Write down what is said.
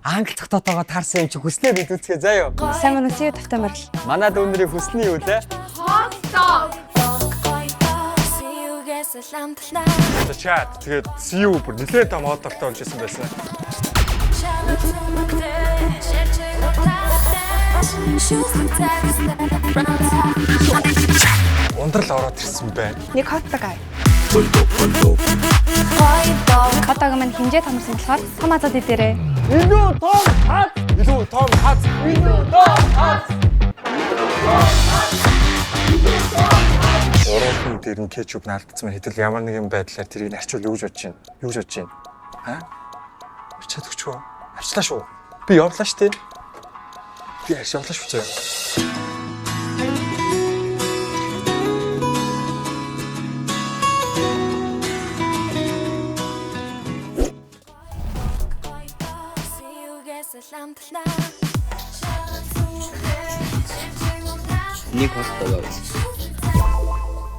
англи тогтоотойгоо таарсан юм чи хүснээ бид үзьгээ заяа. Сайн мөн үсээ тавтай морил. Манай дүүнэрийн хүсний юу лээ? Чат тэгээд CU бүр нэлээд том модортой болж исэн байсан. Ундрал ороод ирсэн байна. Нэг хотдог ай. Хотог маань хинжээ томорсон болохоор том азад идээрээ. Илүү том хат. Илүү том хат. Илүү том хат. Ороохон дээр нь кетчуп наалдсан хэдэл ямар нэгэн байдлаар тэрийг арчвал юу гэж бодож байна? Юу гэж бодож байна? Аа? Арчаад өгчөө. Арчлаа шүү. Би явлаа штэ. Би арч явлаа шүү зөө. Нэг хот байгаа.